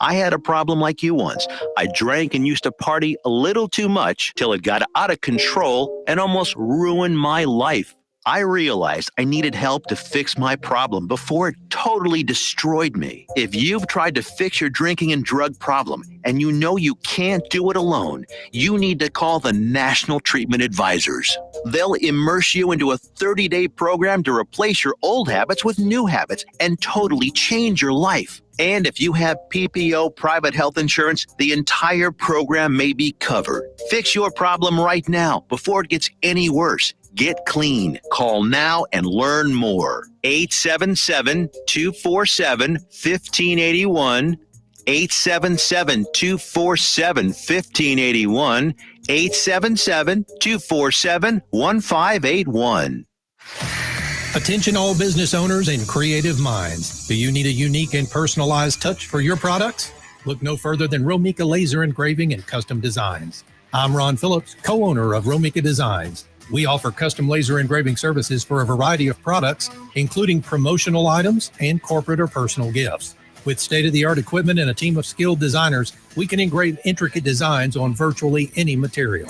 I had a problem like you once. I drank and used to party a little too much till it got out of control and almost ruined my life. I realized I needed help to fix my problem before it totally destroyed me. If you've tried to fix your drinking and drug problem and you know you can't do it alone, you need to call the National Treatment Advisors. They'll immerse you into a 30-day program to replace your old habits with new habits and totally change your life. And if you have PPO private health insurance, the entire program may be covered. Fix your problem right now before it gets any worse. Get clean. Call now and learn more. 877-247-1581. 877-247-1581. 877-247-1581. Attention all business owners and creative minds. Do you need a unique and personalized touch for your products? Look no further than Romika Laser Engraving and Custom Designs. I'm Ron Phillips, co-owner of Romika Designs. We offer custom laser engraving services for a variety of products, including promotional items and corporate or personal gifts. With state-of-the-art equipment and a team of skilled designers, we can engrave intricate designs on virtually any material.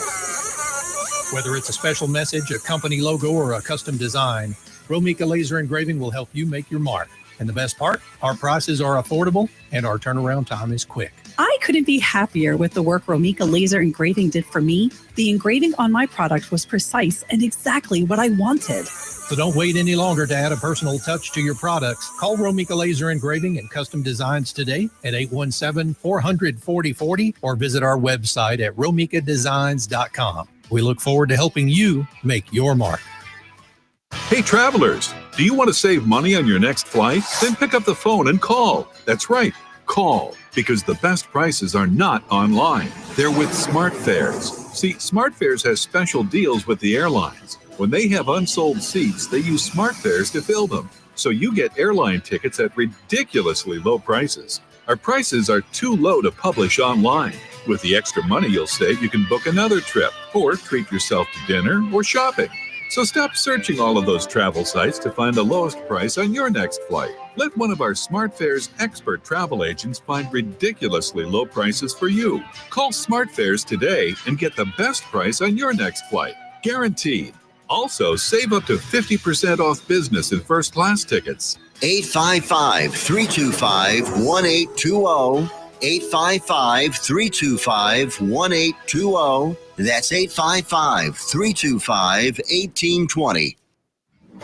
Whether it's a special message, a company logo, or a custom design, Romika Laser Engraving will help you make your mark. And the best part, our prices are affordable and our turnaround time is quick. I couldn't be happier with the work Romika Laser Engraving did for me. The engraving on my product was precise and exactly what I wanted. So don't wait any longer to add a personal touch to your products. Call Romika Laser Engraving and Custom Designs today at 817-400-4040 or visit our website at romikadesigns.com. We look forward to helping you make your mark. Hey travelers, do you want to save money on your next flight? Then pick up the phone and call. That's right, call, because the best prices are not online. They're with SmartFares. See, SmartFares has special deals with the airlines. When they have unsold seats, they use SmartFares to fill them. So you get airline tickets at ridiculously low prices. Our prices are too low to publish online. With the extra money you'll save, you can book another trip or treat yourself to dinner or shopping. So stop searching all of those travel sites to find the lowest price on your next flight. Let one of our SmartFares expert travel agents find ridiculously low prices for you. Call SmartFares today and get the best price on your next flight. Guaranteed. Also, save up to 50% off business and first class tickets. 855-325-1820. 855-325-1820. That's 855-325-1820.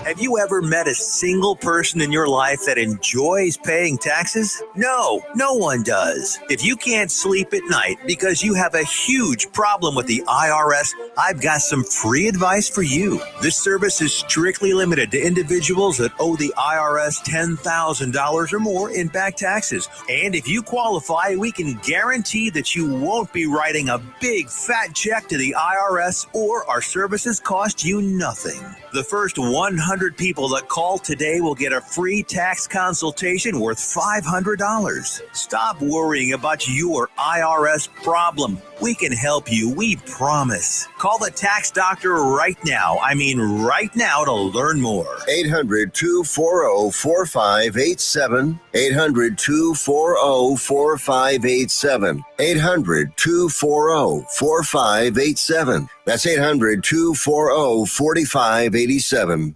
Have you ever met a single person in your life that enjoys paying taxes? No, no one does. If you can't sleep at night because you have a huge problem with the IRS, I've got some free advice for you. This service is strictly limited to individuals that owe the IRS $10,000 or more in back taxes. And if you qualify, we can guarantee that you won't be writing a big fat check to the IRS, or our services cost you nothing. The first 100 people that call today will get a free tax consultation worth $500. Stop worrying about your IRS problem. We can help you, we promise. Call the tax doctor right now. I mean right now, to learn more. 800-240-4587. 800-240-4587. 800-240-4587. That's 800-240-4587.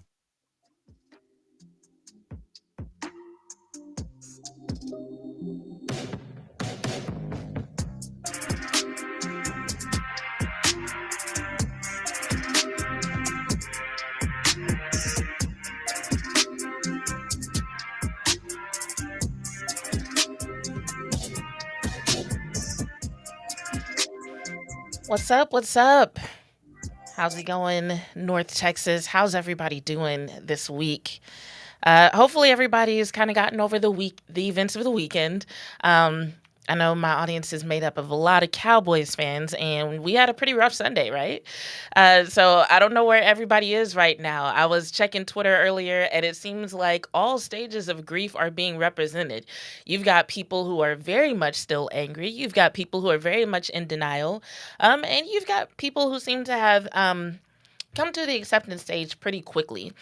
What's up? What's up? How's it going, North Texas? How's everybody doing this week? Hopefully everybody has kind of gotten over the events of the weekend. I know my audience is made up of a lot of Cowboys fans, and we had a pretty rough Sunday, right? So I don't know where everybody is right now. I was checking Twitter earlier, and it seems like all stages of grief are being represented. You've got people who are very much still angry. You've got people who are very much in denial. And you've got people who seem to have come to the acceptance stage pretty quickly.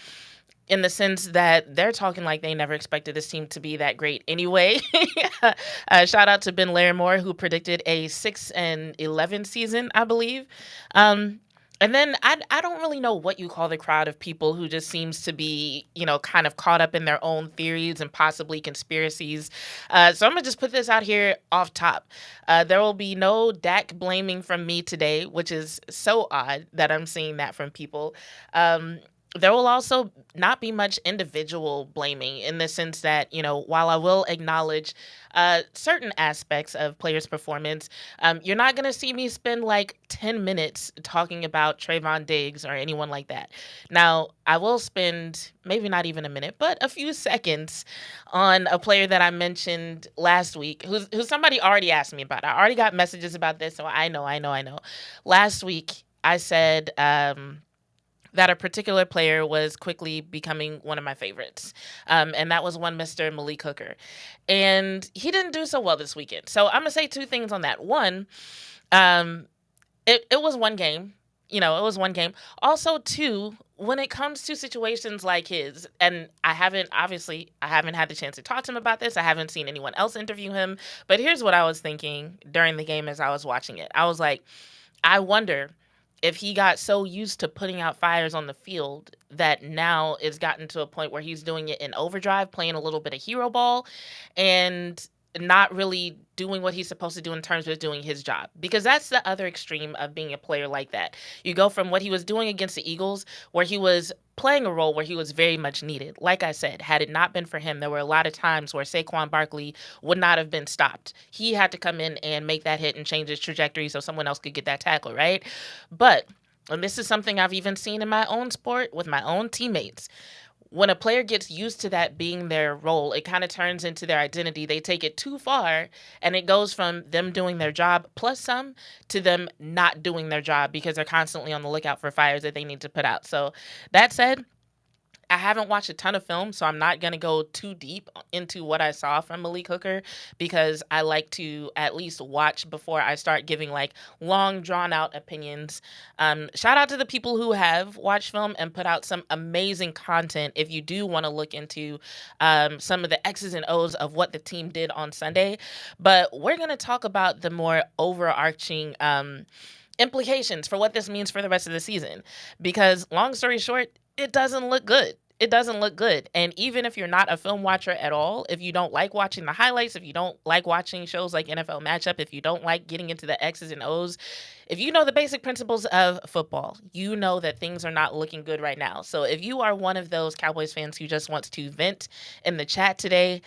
in the sense that they're talking like they never expected this team to be that great anyway. Shout out to Ben Larimore, who predicted a 6-11 season, I believe. Um, and then I don't really know what you call the crowd of people who just seems to be, kind of caught up in their own theories and possibly conspiracies. So I'm going to just put this out here off top. There will be no Dak blaming from me today, which is so odd that I'm seeing that from people. There will also not be much individual blaming in the sense that, while I will acknowledge certain aspects of players' performance, you're not going to see me spend like 10 minutes talking about Trayvon Diggs or anyone like that. Now, I will spend maybe not even a minute, but a few seconds on a player that I mentioned last week, who's somebody already asked me about. I already got messages about this, so I know. Last week, I said, that a particular player was quickly becoming one of my favorites. And that was one Mr. Malik Hooker. And he didn't do so well this weekend. So I'm going to say two things on that. One, um, it was one game. It was one game. Also, two, when it comes to situations like his, and I haven't had the chance to talk to him about this. I haven't seen anyone else interview him. But here's what I was thinking during the game as I was watching it. I was like, I wonder if he got so used to putting out fires on the field that now it's gotten to a point where he's doing it in overdrive, playing a little bit of hero ball, and not really doing what he's supposed to do in terms of doing his job. Because that's the other extreme of being a player like that. You go from what he was doing against the Eagles, where he was playing a role where he was very much needed. Like I said, had it not been for him, there were a lot of times where Saquon Barkley would not have been stopped. He had to come in and make that hit and change his trajectory so someone else could get that tackle, right? But, and this is something I've even seen in my own sport with my own teammates, when a player gets used to that being their role, it kind of turns into their identity. They take it too far, and it goes from them doing their job plus some to them not doing their job because they're constantly on the lookout for fires that they need to put out. So that said, I haven't watched a ton of film, so I'm not going to go too deep into what I saw from Malik Hooker because I like to at least watch before I start giving like long drawn out opinions. Shout out to the people who have watched film and put out some amazing content if you do want to look into some of the X's and O's of what the team did on Sunday. But we're going to talk about the more overarching implications for what this means for the rest of the season. Because long story short, it doesn't look good. It doesn't look good. And even if you're not a film watcher at all, if you don't like watching the highlights, if you don't like watching shows like NFL Matchup, if you don't like getting into the X's and O's, if you know the basic principles of football, you know that things are not looking good right now. So if you are one of those Cowboys fans who just wants to vent in the chat today,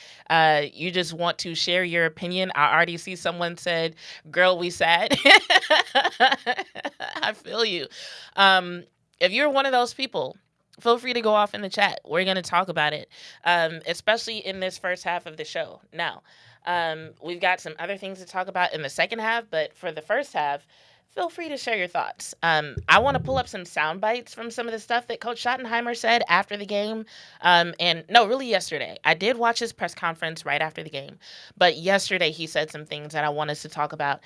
you just want to share your opinion. I already see someone said, girl, we sad. I feel you. If you're one of those people, feel free to go off in the chat. We're going to talk about it, especially in this first half of the show. Now, we've got some other things to talk about in the second half, but for the first half, feel free to share your thoughts. I want to pull up some sound bites from some of the stuff that Coach Schottenheimer said after the game. Really yesterday. I did watch his press conference right after the game, but yesterday he said some things that I want us to talk about.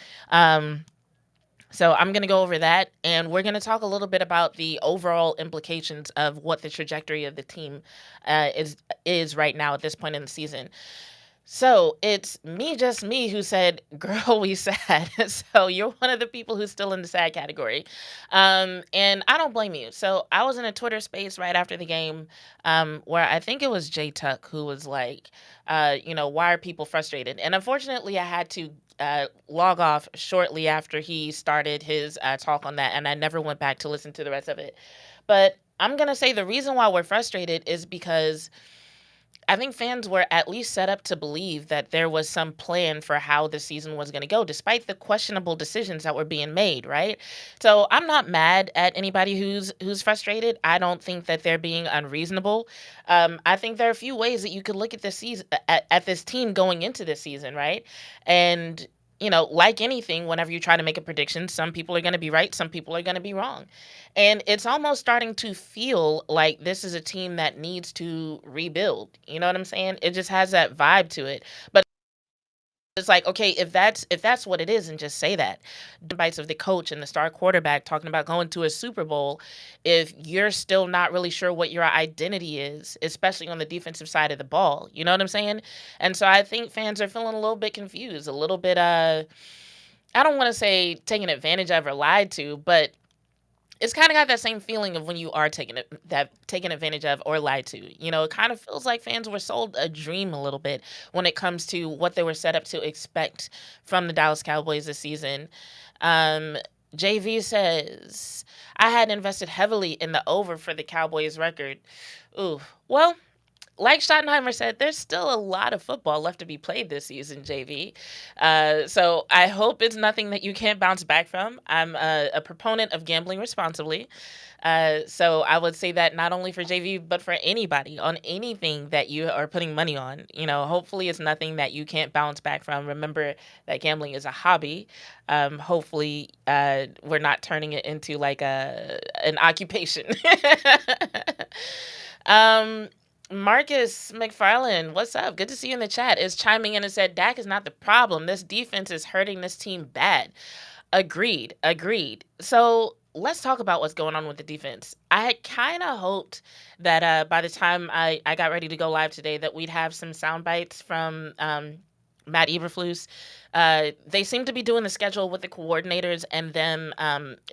So I'm going to go over that, and we're going to talk a little bit about the overall implications of what the trajectory of the team is right now at this point in the season. So it's just me who said, girl, we sad. So you're one of the people who's still in the sad category. And I don't blame you. So I was in a Twitter space right after the game where I think it was Jay Tuck who was like, why are people frustrated? And unfortunately, I had to log off shortly after he started his talk on that, and I never went back to listen to the rest of it. But I'm going to say the reason why we're frustrated is because I think fans were at least set up to believe that there was some plan for how the season was going to go, despite the questionable decisions that were being made, right? So I'm not mad at anybody who's frustrated. I don't think that they're being unreasonable. I think there are a few ways that you could look at this season, at this team going into this season, right? And like anything, whenever you try to make a prediction, some people are going to be right, some people are going to be wrong. And it's almost starting to feel like this is a team that needs to rebuild. You know what I'm saying? It just has that vibe to it. But It's like, okay, if that's what it is, and just say that. The bites of the coach and the star quarterback talking about going to a Super Bowl, if you're still not really sure what your identity is, especially on the defensive side of the ball, you know what I'm saying? And so I think fans are feeling a little bit confused, a little bit I don't want to say taken advantage of or lied to, but it's kind of got that same feeling of when you are taken advantage of or lied to. You know, it kind of feels like fans were sold a dream a little bit when it comes to what they were set up to expect from the Dallas Cowboys this season. JV says, I had invested heavily in the over for the Cowboys record. Ooh, well, like Schottenheimer said, there's still a lot of football left to be played this season, JV. So I hope it's nothing that you can't bounce back from. I'm a proponent of gambling responsibly. So I would say that not only for JV, but for anybody on anything that you are putting money on. You know, hopefully it's nothing that you can't bounce back from. Remember that gambling is a hobby. Hopefully we're not turning it into like an occupation. Marcus McFarland, what's up? Good to see you in the chat. Is chiming in and said, Dak is not the problem. This defense is hurting this team bad. Agreed. So let's talk about what's going on with the defense. I had kind of hoped that by the time I got ready to go live today that we'd have some sound bites from Matt Eberflus. They seem to be doing the schedule with the coordinators and them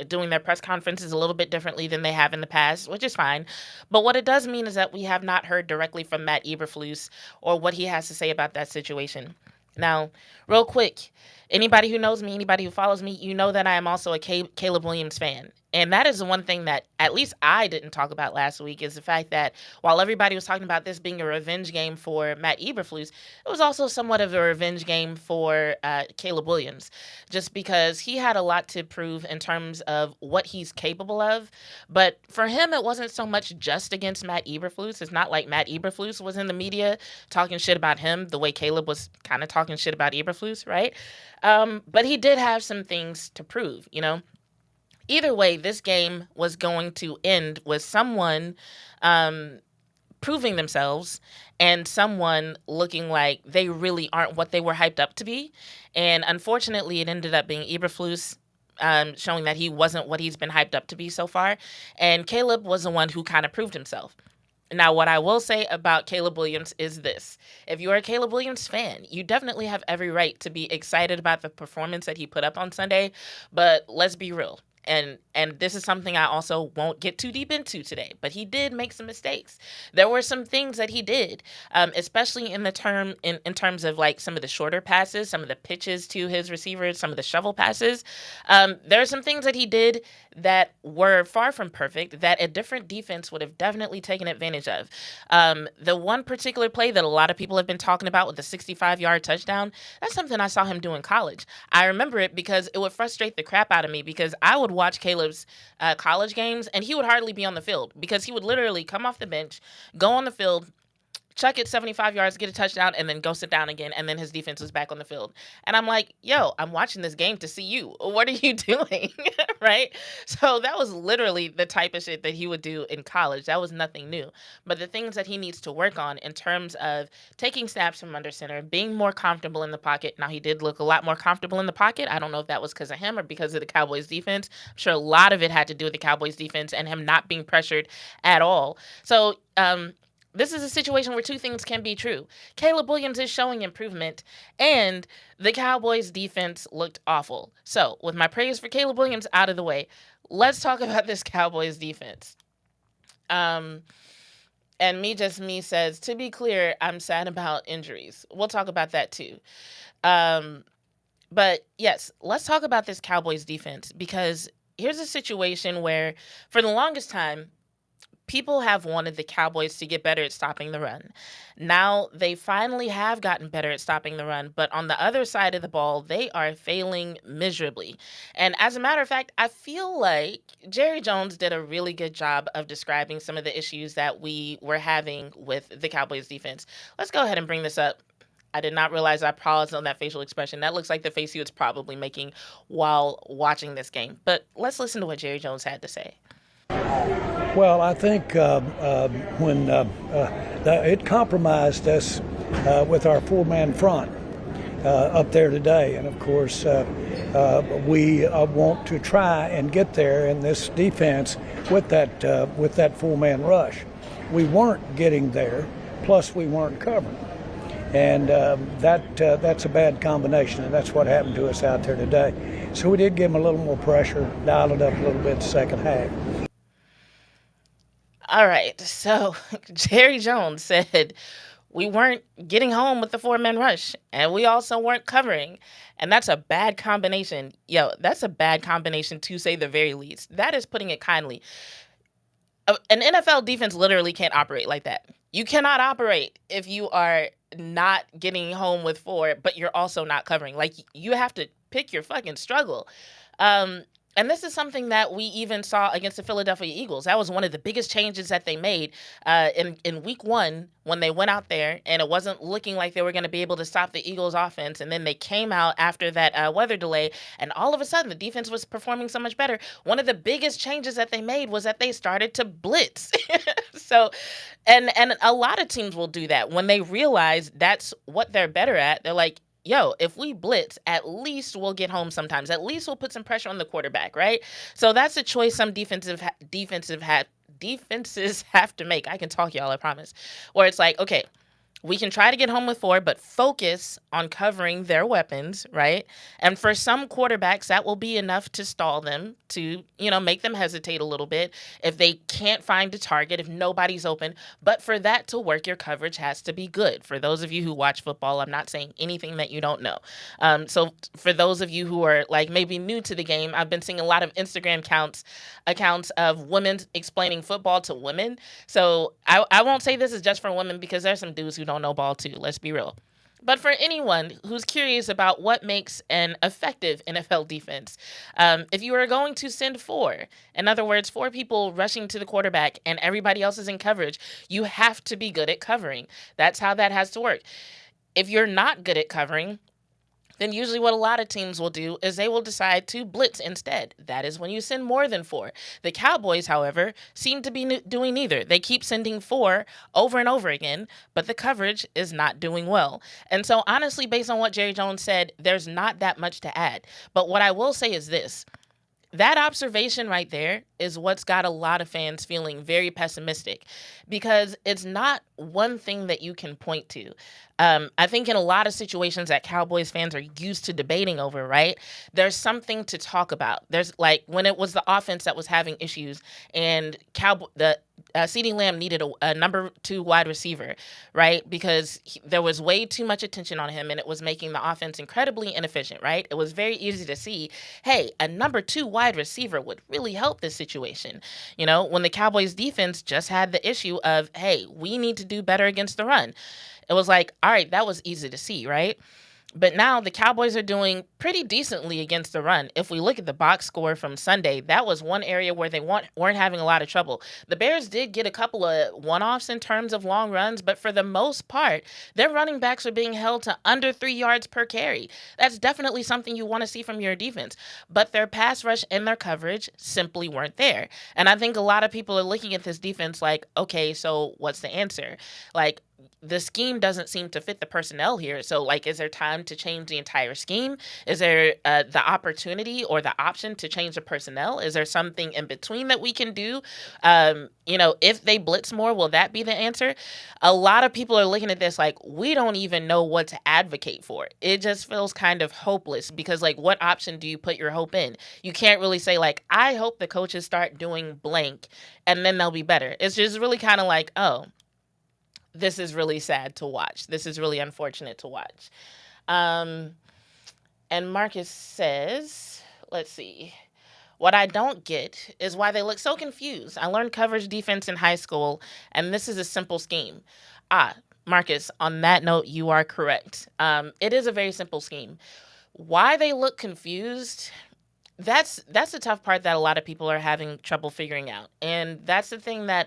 doing their press conferences a little bit differently than they have in the past, which is fine. But what it does mean is that we have not heard directly from Matt Eberflus or what he has to say about that situation. Now, real quick, anybody who knows me, anybody who follows me, you know that I am also a Caleb Williams fan. And that is the one thing that at least I didn't talk about last week, is the fact that while everybody was talking about this being a revenge game for Matt Eberflus, it was also somewhat of a revenge game for Caleb Williams, just because he had a lot to prove in terms of what he's capable of. But for him, it wasn't so much just against Matt Eberflus. It's not like Matt Eberflus was in the media talking shit about him the way Caleb was kind of talking shit about Eberflus, right? But he did have some things to prove, you know? Either way, this game was going to end with someone proving themselves and someone looking like they really aren't what they were hyped up to be. And unfortunately, it ended up being Eberflus showing that he wasn't what he's been hyped up to be so far. And Caleb was the one who kind of proved himself. Now, what I will say about Caleb Williams is this. If you're a Caleb Williams fan, you definitely have every right to be excited about the performance that he put up on Sunday. But let's be real. And this is something I also won't get too deep into today, but he did make some mistakes. There were some things that he did, especially in terms of like some of the shorter passes, some of the pitches to his receivers, some of the shovel passes. There are some things that he did that were far from perfect that a different defense would have definitely taken advantage of. The one particular play that a lot of people have been talking about with the 65-yard touchdown, that's something I saw him do in college. I remember it because it would frustrate the crap out of me because I would watch Caleb's college games and he would hardly be on the field because he would literally come off the bench, go on the field, chuck it 75 yards, get a touchdown, and then go sit down again, and then his defense was back on the field. And I'm like, yo, I'm watching this game to see you. What are you doing? Right? So that was literally the type of shit that he would do in college. That was nothing new. But the things that he needs to work on in terms of taking snaps from under center, being more comfortable in the pocket. Now, he did look a lot more comfortable in the pocket. I don't know if that was because of him or because of the Cowboys defense. I'm sure a lot of it had to do with the Cowboys defense and him not being pressured at all. So, this is a situation where two things can be true. Caleb Williams is showing improvement, and the Cowboys' defense looked awful. So, with my praise for Caleb Williams out of the way, let's talk about this Cowboys' defense. And Me says, to be clear, I'm sad about injuries. We'll talk about that too. But yes, let's talk about this Cowboys defense, because here's a situation where for the longest time, people have wanted the Cowboys to get better at stopping the run. Now, they finally have gotten better at stopping the run, but on the other side of the ball, they are failing miserably. And as a matter of fact, I feel like Jerry Jones did a really good job of describing some of the issues that we were having with the Cowboys defense. Let's go ahead and bring this up. I did not realize I paused on that facial expression. That looks like the face he was probably making while watching this game. But let's listen to what Jerry Jones had to say. Well, I think when it compromised us with our four-man front, up there today. And of course, we want to try and get there in this defense with that full-man rush. We weren't getting there, plus we weren't covering. And that's a bad combination, and that's what happened to us out there today. So we did give them a little more pressure, dial it up a little bit the second half. All right. So Jerry Jones said we weren't getting home with the four-man rush, and we also weren't covering. And that's a bad combination. Yo, that's a bad combination to say the very least. That is putting it kindly. An NFL defense literally can't operate like that. You cannot operate if you are not getting home with four, but you're also not covering. Like, you have to pick your fucking struggle. And this is something that we even saw against the Philadelphia Eagles. That was one of the biggest changes that they made in week one when they went out there, and it wasn't looking like they were going to be able to stop the Eagles' offense. And then they came out after that weather delay, and all of a sudden the defense was performing so much better. One of the biggest changes that they made was that they started to blitz. So, and a lot of teams will do that when they realize that's what they're better at. They're like, yo, if we blitz, at least we'll get home sometimes. At least we'll put some pressure on the quarterback, right? So that's a choice some defenses have to make. I can talk, y'all, I promise. Where it's like, okay, we can try to get home with four, but focus on covering their weapons, right? And for some quarterbacks, that will be enough to stall them, to, make them hesitate a little bit if they can't find a target, if nobody's open. But for that to work, your coverage has to be good. For those of you who watch football, I'm not saying anything that you don't know. So for those of you who are like maybe new to the game, I've been seeing a lot of Instagram accounts of women explaining football to women. So I won't say this is just for women, because there's some dudes who don't know ball too. Let's be real. But for anyone who's curious about what makes an effective NFL defense, if you are going to send four, in other words, four people rushing to the quarterback and everybody else is in coverage, you have to be good at covering. That's how that has to work. If you're not good at covering, then usually what a lot of teams will do is they will decide to blitz instead. That is when you send more than four. The Cowboys, however, seem to be doing neither. They keep sending four over and over again, but the coverage is not doing well. And so honestly, based on what Jerry Jones said, there's not that much to add. But what I will say is this. That observation right there is what's got a lot of fans feeling very pessimistic, because it's not one thing that you can point to. I think in a lot of situations that Cowboys fans are used to debating over, right, there's something to talk about. There's like when it was the offense that was having issues and CeeDee Lamb needed a number 2 wide receiver, right, because there was way too much attention on him and it was making the offense incredibly inefficient, right? It was very easy to see, hey, a number 2 wide receiver would really help this situation. When the Cowboys defense just had the issue of, hey, we need to do better against the run. It was like, all right, that was easy to see, right? But now the Cowboys are doing pretty decently against the run. If we look at the box score from Sunday, that was one area where they weren't having a lot of trouble. The Bears did get a couple of one-offs in terms of long runs, but for the most part, their running backs are being held to under 3 yards per carry. That's definitely something you want to see from your defense. But their pass rush and their coverage simply weren't there. And I think a lot of people are looking at this defense like, okay, so what's the answer? Like, the scheme doesn't seem to fit the personnel here. So, like, is there time to change the entire scheme? Is there the opportunity or the option to change the personnel? Is there something in between that we can do? If they blitz more, will that be the answer? A lot of people are looking at this like, we don't even know what to advocate for. It just feels kind of hopeless because, like, what option do you put your hope in? You can't really say, like, I hope the coaches start doing blank and then they'll be better. It's just really kind of like, oh, this is really sad to watch. This is really unfortunate to watch. And Marcus says, let's see. What I don't get is why they look so confused. I learned coverage defense in high school, and this is a simple scheme. Marcus, on that note, you are correct. It is a very simple scheme. Why they look confused, that's the tough part that a lot of people are having trouble figuring out. And that's the thing that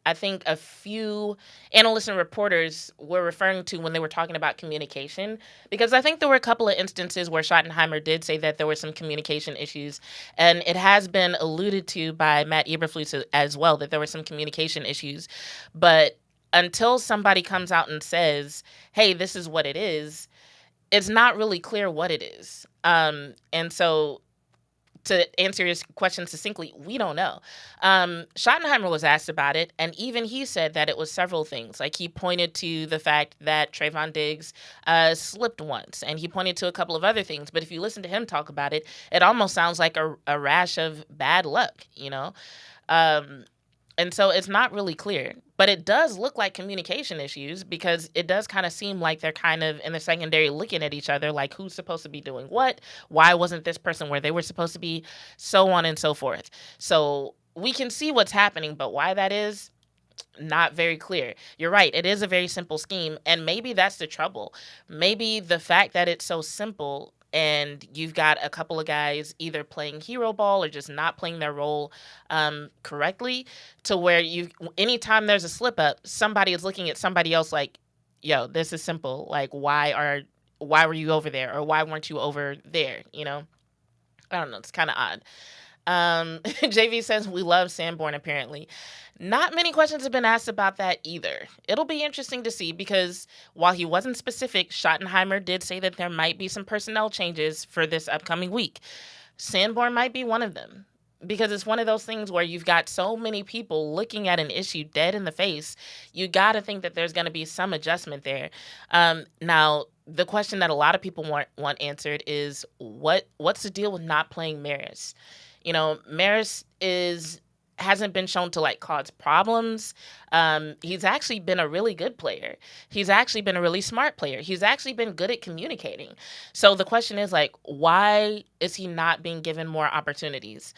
I think a few analysts and reporters were referring to when they were talking about communication, because I think there were a couple of instances where Schottenheimer did say that there were some communication issues, and it has been alluded to by Matt Eberflus as well that there were some communication issues. But until somebody comes out and says, hey, this is what it is, it's not really clear what it is. And so to answer your question succinctly, we don't know. Schottenheimer was asked about it, and even he said that it was several things. Like, he pointed to the fact that Trayvon Diggs slipped once, and he pointed to a couple of other things. But if you listen to him talk about it, it almost sounds like a rash of bad luck, you know? And so it's not really clear. But it does look like communication issues, because it does kind of seem like they're kind of in the secondary looking at each other, like who's supposed to be doing what, why wasn't this person where they were supposed to be, so on and so forth. So we can see what's happening, but why that is, not very clear. You're right. It is a very simple scheme, and maybe that's the trouble. Maybe the fact that it's so simple and you've got a couple of guys either playing hero ball or just not playing their role correctly, to where anytime there's a slip up, somebody is looking at somebody else like, yo, this is simple. Like, why were you over there, or why weren't you over there? You know, I don't know. It's kind of odd. JV says we love Sanborn, apparently. Not many questions have been asked about that either. It'll be interesting to see, because while he wasn't specific, Schottenheimer did say that there might be some personnel changes for this upcoming week. Sanborn might be one of them, because it's one of those things where you've got so many people looking at an issue dead in the face. You got to think that there's going to be some adjustment there. Now, the question that a lot of people want answered is, what's the deal with not playing Maris? You know, Maris hasn't been shown to like cause problems. He's actually been a really good player. He's actually been a really smart player. He's actually been good at communicating. So the question is, like, why is he not being given more opportunities?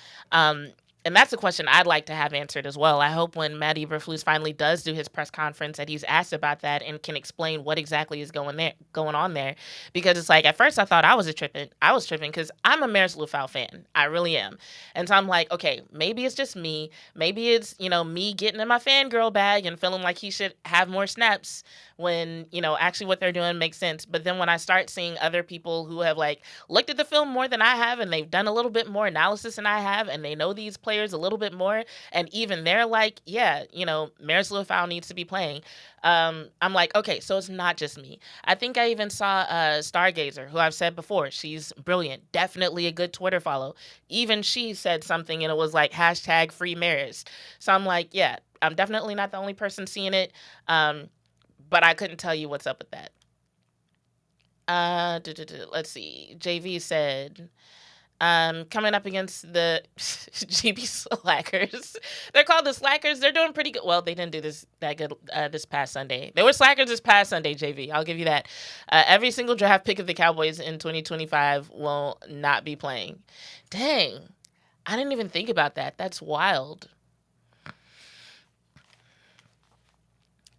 And that's a question I'd like to have answered as well. I hope when Matt Eberflus finally does do his press conference that he's asked about that and can explain what exactly is going on there. Because it's like, at first I thought I was tripping because I'm a Maris Lufau fan. I really am. And so I'm like, okay, maybe it's just me. Maybe it's, me getting in my fangirl bag and feeling like he should have more snaps when, actually what they're doing makes sense. But then when I start seeing other people who have like looked at the film more than I have, and they've done a little bit more analysis than I have, and they know these players a little bit more, and even they're like, yeah, Maris Lufau needs to be playing. I'm like, okay, so it's not just me. I think I even saw Stargazer, who I've said before, she's brilliant, definitely a good Twitter follow. Even she said something, and it was like #FreeMaris. So I'm like, yeah, I'm definitely not the only person seeing it. But I couldn't tell you what's up with that. Let's see. JV said, coming up against the GB Slackers. They're called the Slackers. They're doing pretty good. Well, they didn't do that good this past Sunday. They were Slackers this past Sunday, JV. I'll give you that. Every single draft pick of the Cowboys in 2025 will not be playing. Dang. I didn't even think about that. That's wild.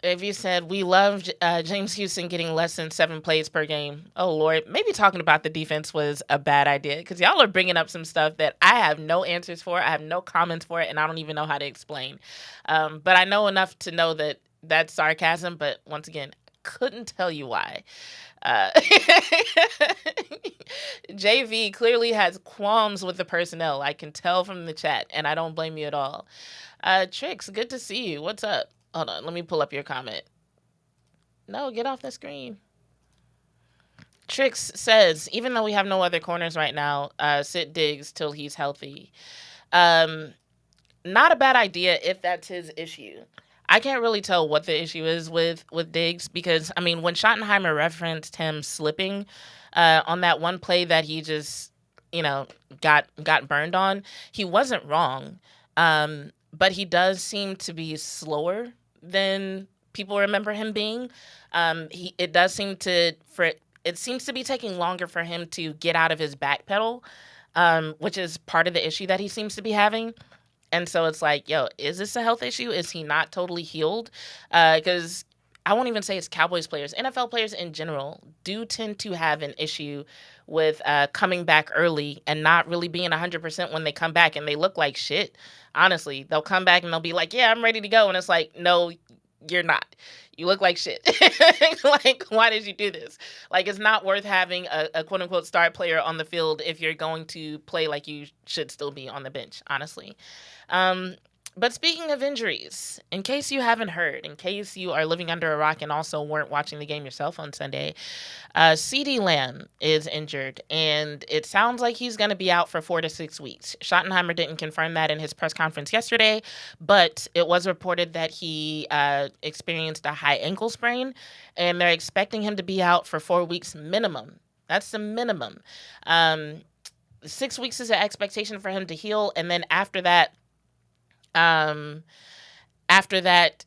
If you said, we love James Houston getting less than 7 plays per game. Oh, Lord. Maybe talking about the defense was a bad idea, because y'all are bringing up some stuff that I have no answers for. I have no comments for it, and I don't even know how to explain. But I know enough to know that that's sarcasm. But once again, couldn't tell you why. JV clearly has qualms with the personnel. I can tell from the chat, and I don't blame you at all. Trix, good to see you. What's up? Hold on, let me pull up your comment. No, get off the screen. Trix says, even though we have no other corners right now, sit Diggs till he's healthy. Not a bad idea if that's his issue. I can't really tell what the issue is with Diggs, because, I mean, when Schottenheimer referenced him slipping on that one play that he just, got burned on, he wasn't wrong. But he does seem to be slower than people remember him being. It seems to be taking longer for him to get out of his back pedal, which is part of the issue that he seems to be having. And so it's like, yo, is this a health issue? Is he not totally healed? Because I won't even say it's Cowboys players. NFL players in general do tend to have an issue with coming back early and not really being 100% when they come back, and they look like shit. Honestly, they'll come back and they'll be like, yeah, I'm ready to go. And it's like, no, you're not. You look like shit. Like, why did you do this? Like, it's not worth having a quote unquote star player on the field if you're going to play like you should still be on the bench, honestly. But speaking of injuries, in case you haven't heard, in case you are living under a rock and also weren't watching the game yourself on Sunday, CeeDee Lamb is injured, and it sounds like he's going to be out for 4 to 6 weeks. Schottenheimer didn't confirm that in his press conference yesterday, but it was reported that he experienced a high ankle sprain, and they're expecting him to be out for 4 weeks minimum. That's the minimum. 6 weeks is an expectation for him to heal, and then after that,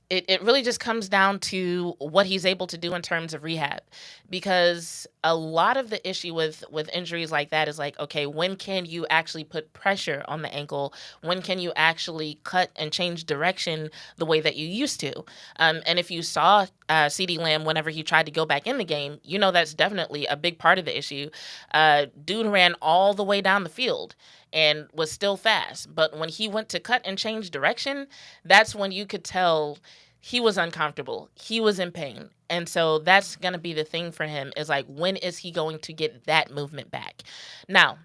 it really just comes down to what he's able to do in terms of rehab, because a lot of the issue with injuries like that is like, okay, when can you actually put pressure on the ankle? When can you actually cut and change direction the way that you used to? And if you saw CeeDee Lamb whenever he tried to go back in the game, you know that's definitely a big part of the issue. Dude ran all the way down the field and was still fast. But when he went to cut and change direction, that's when you could tell he was uncomfortable. He was in pain. And so that's going to be the thing for him, is like, when is he going to get that movement back? Now,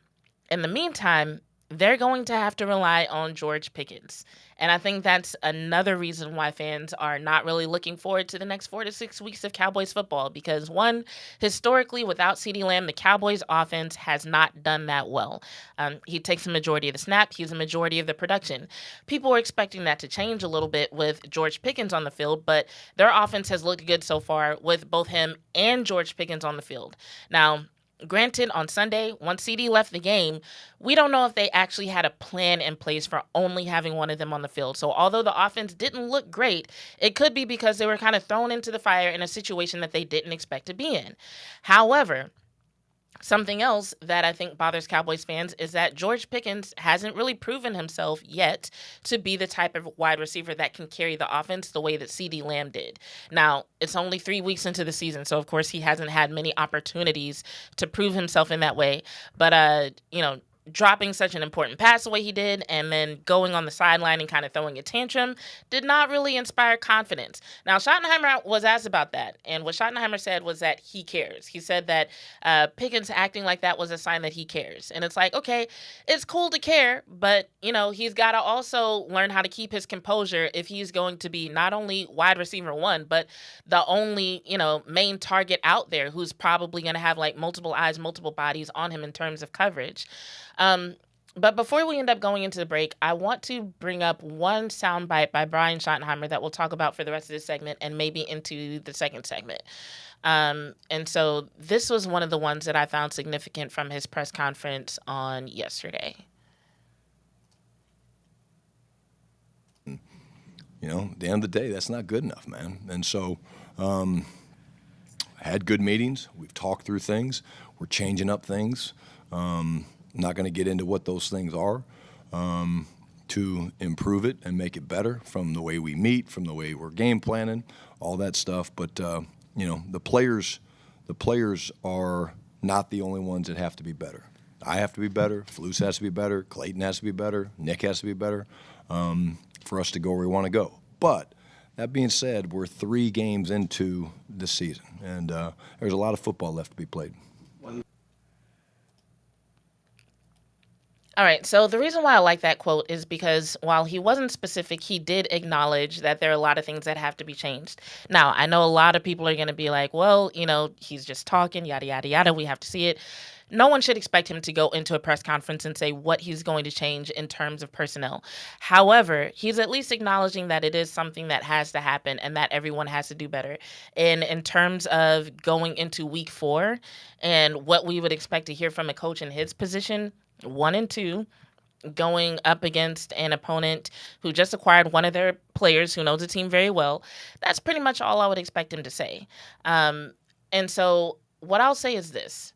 in the meantime, they're going to have to rely on George Pickens. And I think that's another reason why fans are not really looking forward to the next 4 to 6 weeks of Cowboys football. Because one, historically, without CeeDee Lamb, the Cowboys offense has not done that well. He takes the majority of the snap. He's a majority of the production. People were expecting that to change a little bit with George Pickens on the field, but their offense has looked good so far with both him and George Pickens on the field. Now, granted, on Sunday, once CD left the game, we don't know if they actually had a plan in place for only having one of them on the field. So although the offense didn't look great, it could be because they were kind of thrown into the fire in a situation that they didn't expect to be in. However, something else that I think bothers Cowboys fans is that George Pickens hasn't really proven himself yet to be the type of wide receiver that can carry the offense the way that CeeDee Lamb did. Now, it's only 3 weeks into the season, so of course he hasn't had many opportunities to prove himself in that way. But, dropping such an important pass the way he did and then going on the sideline and kind of throwing a tantrum did not really inspire confidence. Now, Schottenheimer was asked about that, and what Schottenheimer said was that he cares. He said that Pickens acting like that was a sign that he cares. And it's like, okay, it's cool to care, but, he's got to also learn how to keep his composure if he's going to be not only wide receiver one, but the only, main target out there who's probably going to have like multiple eyes, multiple bodies on him in terms of coverage. But before we end up going into the break, I want to bring up one soundbite by Brian Schottenheimer that we'll talk about for the rest of this segment and maybe into the second segment. And so this was one of the ones that I found significant from his press conference on yesterday. At the end of the day, that's not good enough, man. And so had good meetings. We've talked through things. We're changing up things. Not going to get into what those things are to improve it and make it better, from the way we meet, from the way we're game planning, all that stuff. But the players are not the only ones that have to be better. I have to be better. Flus has to be better. Clayton has to be better. Nick has to be better for us to go where we want to go. But that being said, we're 3 games into the season, and there's a lot of football left to be played. All right, so the reason why I like that quote is because while he wasn't specific, he did acknowledge that there are a lot of things that have to be changed. Now, I know a lot of people are going to be like, well, he's just talking, yada, yada, yada. We have to see it. No one should expect him to go into a press conference and say what he's going to change in terms of personnel. However, he's at least acknowledging that it is something that has to happen and that everyone has to do better. And in terms of going into week 4 and what we would expect to hear from a coach in his position, 1 and 2, going up against an opponent who just acquired one of their players who knows the team very well, that's pretty much all I would expect him to say. And so what I'll say is this.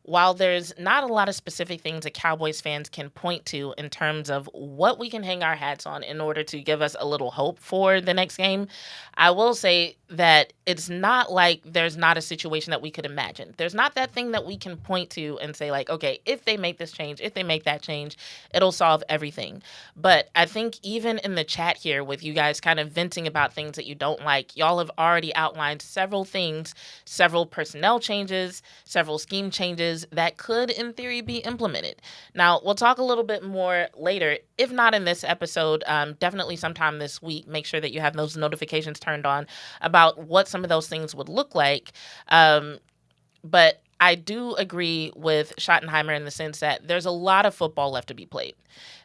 While there's not a lot of specific things that Cowboys fans can point to in terms of what we can hang our hats on in order to give us a little hope for the next game, I will say that it's not like there's not a situation that we could imagine. There's not that thing that we can point to and say like, okay, if they make this change, if they make that change, it'll solve everything. But I think even in the chat here with you guys kind of venting about things that you don't like, y'all have already outlined several things, several personnel changes, several scheme changes, changes that could, in theory, be implemented. Now, we'll talk a little bit more later, if not in this episode, definitely sometime this week. Make sure that you have those notifications turned on about what some of those things would look like. But I do agree with Schottenheimer in the sense that there's a lot of football left to be played.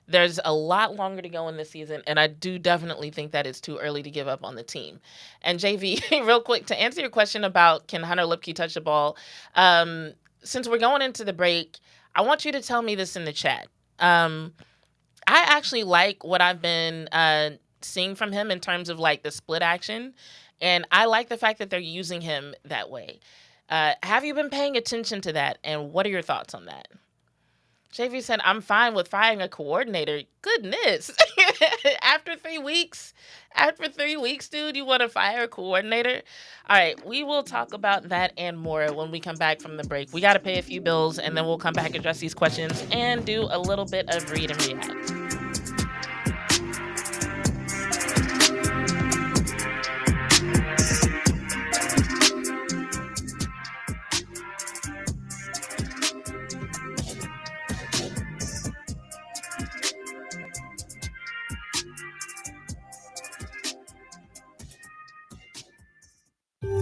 There's a lot longer to go in this season, and I do definitely think that it's too early to give up on the team. And JV, real quick, to answer your question about can Hunter Lipke touch the ball, since we're going into the break, I want you to tell me this in the chat. I actually like what I've been seeing from him in terms of like the split action, and I like the fact that they're using him that way. Have you been paying attention to that, and what are your thoughts on that? JV said, I'm fine with firing a coordinator. Goodness. After 3 weeks, dude, you want to fire a coordinator? All right, we will talk about that and more when we come back from the break. We got to pay a few bills, and then we'll come back, address these questions, and do a little bit of read and react.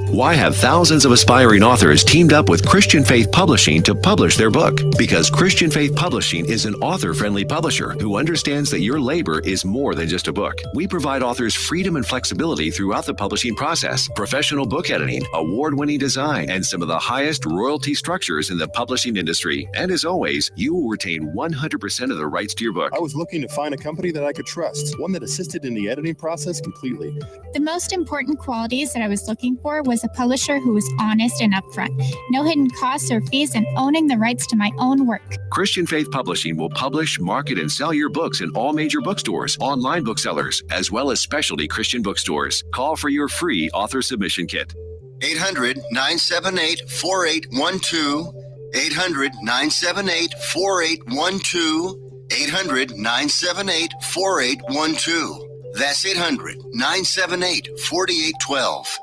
Why have thousands of aspiring authors teamed up with Christian Faith Publishing to publish their book? Because Christian Faith Publishing is an author-friendly publisher who understands that your labor is more than just a book. We provide authors freedom and flexibility throughout the publishing process, professional book editing, award-winning design, and some of the highest royalty structures in the publishing industry. And as always, you will retain 100% of the rights to your book. I was looking to find a company that I could trust, one that assisted in the editing process completely. The most important qualities that I was looking for was a publisher who was honest and upfront, no hidden costs or fees, and owning the rights to my own work. Christian Faith Publishing will publish, market, and sell your books in all major bookstores, online booksellers, as well as specialty Christian bookstores. Call for your free author submission kit. 800-978-4812. 800-978-4812. 800-978-4812. That's 800-978-4812.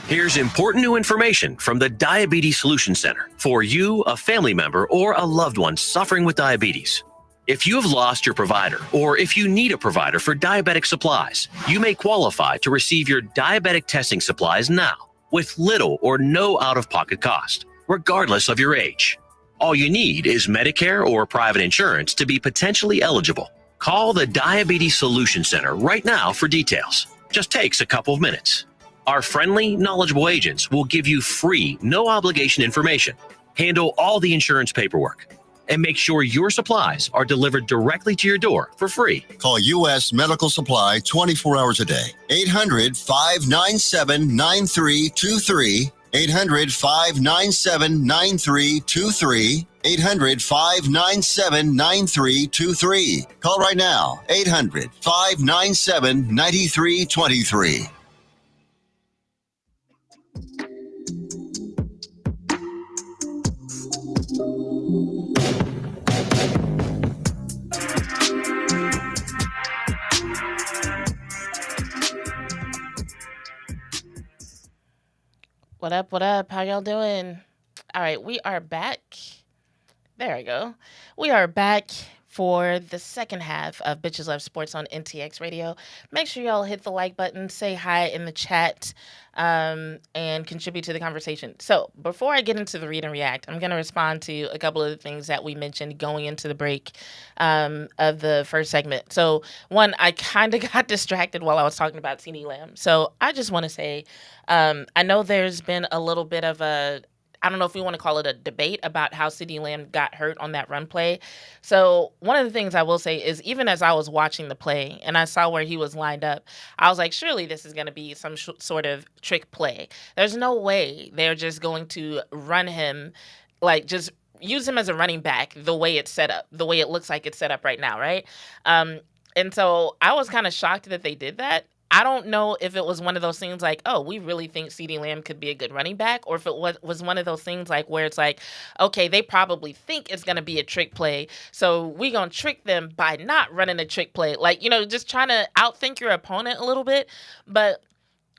Here's important new information from the Diabetes Solution Center for you, a family member, or a loved one suffering with diabetes. If you have lost your provider, or if you need a provider for diabetic supplies, you may qualify to receive your diabetic testing supplies now with little or no out-of-pocket cost, regardless of your age. All you need is Medicare or private insurance to be potentially eligible. Call the Diabetes Solution Center right now for details. Just takes a couple of minutes. Our friendly, knowledgeable agents will give you free, no-obligation information, handle all the insurance paperwork, and make sure your supplies are delivered directly to your door for free. Call U.S. Medical Supply 24 hours a day. 800-597-9323. 800-597-9323. 800-597-9323. Call right now. 800-597-9323. What up, what up? How y'all doing? All right, we are back. There we go. We are back for the second half of Bitches Love Sports on NTX Radio. Make sure y'all hit the like button, say hi in the chat, and contribute to the conversation. So before I get into the read and react, I'm going to respond to a couple of the things that we mentioned going into the break of the first segment. So one, I kind of got distracted while I was talking about CeeDee Lamb. So I just want to say, I know there's been a little bit of a, I don't know if we want to call it a debate about how CeeDee Lamb got hurt on that run play. So one of the things I will say is even as I was watching the play and I saw where he was lined up, I was like, surely this is going to be some sort of trick play. There's no way they're just going to run him, like just use him as a running back the way it's set up, the way it looks like it's set up right now, right? And so I was kind of shocked that they did that. I don't know if it was one of those things like, oh, we really think CeeDee Lamb could be a good running back, or if it was one of those things like where it's like, okay, they probably think it's going to be a trick play, so we're going to trick them by not running a trick play. Like, you know, just trying to outthink your opponent a little bit. But